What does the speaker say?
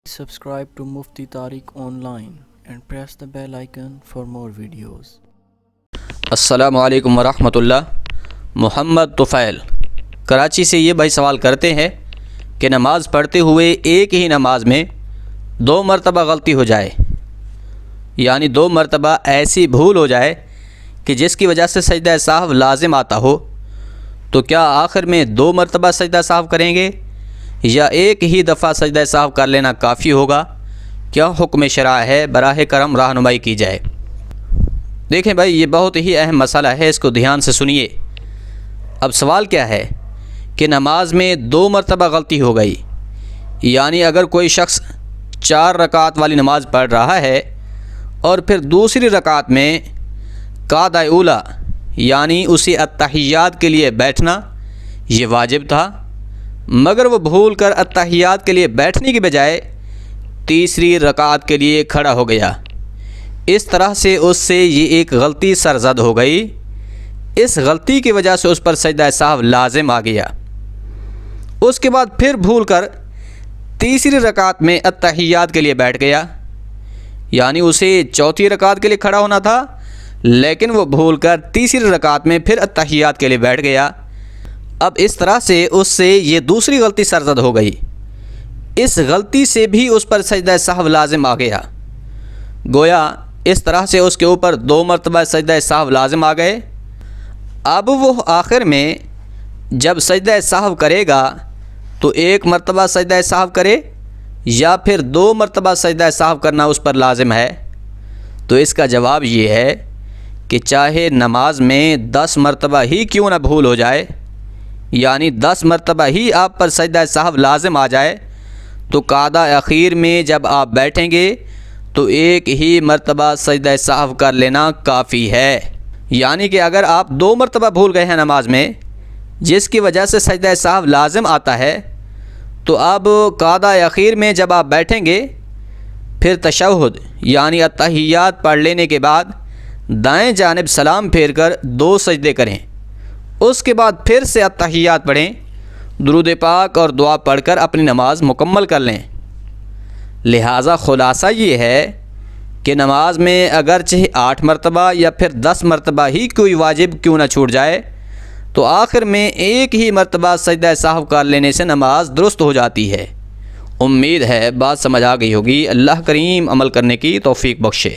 Subscribe to Mufti Tariq Online and press the bell icon for more videos. السلام علیکم ورحمۃ اللہ۔ محمد طفیل کراچی سے یہ بھائی سوال کرتے ہیں کہ نماز پڑھتے ہوئے ایک ہی نماز میں 2 مرتبہ غلطی ہو جائے، یعنی 2 مرتبہ ایسی بھول ہو جائے کہ جس کی وجہ سے سجدہ سہو لازم آتا ہو، تو کیا آخر میں 2 مرتبہ سجدہ سہو کریں گے یا ایک ہی دفعہ سجدہ سہو کر لینا کافی ہوگا؟ کیا حکم شرع ہے؟ براہ کرم رہنمائی کی جائے۔ دیکھیں بھائی، یہ بہت ہی اہم مسئلہ ہے، اس کو دھیان سے سنیے۔ اب سوال کیا ہے کہ نماز میں 2 مرتبہ غلطی ہو گئی، یعنی اگر کوئی شخص 4 رکعت والی نماز پڑھ رہا ہے اور پھر دوسری رکعت میں قعدہ اولیٰ یعنی اسی اتحیات کے لیے بیٹھنا یہ واجب تھا، مگر وہ بھول کر اتحیات کے لیے بیٹھنے کی بجائے تیسری رکعت کے لیے کھڑا ہو گیا، اس طرح سے اس سے یہ ایک غلطی سرزد ہو گئی، اس غلطی کی وجہ سے اس پر سجدہ سہو لازم آ گیا۔ اس کے بعد پھر بھول کر تیسری رکعت میں اتحیات کے لیے بیٹھ گیا، یعنی اسے چوتھی رکعت کے لیے کھڑا ہونا تھا لیکن وہ بھول کر تیسری رکعت میں پھر اتحیات کے لیے بیٹھ گیا۔ اب اس طرح سے اس سے یہ دوسری غلطی سرزد ہو گئی، اس غلطی سے بھی اس پر سجدہ سہو لازم آ گیا، گویا اس طرح سے اس کے اوپر 2 مرتبہ سجدہ سہو لازم آ گئے۔ اب وہ آخر میں جب سجدہ سہو کرے گا تو 1 مرتبہ سجدہ سہو کرے یا پھر 2 مرتبہ سجدہ سہو کرنا اس پر لازم ہے؟ تو اس کا جواب یہ ہے کہ چاہے نماز میں 10 مرتبہ ہی کیوں نہ بھول ہو جائے، یعنی 10 مرتبہ ہی آپ پر سجدہ سہو لازم آ جائے، تو قعدہ اخیر میں جب آپ بیٹھیں گے تو 1 ہی مرتبہ سجدہ سہو کر لینا کافی ہے۔ یعنی کہ اگر آپ 2 مرتبہ بھول گئے ہیں نماز میں جس کی وجہ سے سجدہ سہو لازم آتا ہے، تو اب قعدہ اخیر میں جب آپ بیٹھیں گے پھر تشہد یعنی اتحیات پڑھ لینے کے بعد دائیں جانب سلام پھیر کر 2 سجدے کریں، اس کے بعد پھر سے اتحیات پڑھیں، درود پاک اور دعا پڑھ کر اپنی نماز مکمل کر لیں۔ لہٰذا خلاصہ یہ ہے کہ نماز میں اگرچہ 8 مرتبہ یا پھر 10 مرتبہ ہی کوئی واجب کیوں نہ چھوٹ جائے، تو آخر میں 1 ہی مرتبہ سجدہ سہو کر لینے سے نماز درست ہو جاتی ہے۔ امید ہے بات سمجھ آ گئی ہوگی۔ اللہ کریم عمل کرنے کی توفیق بخشے۔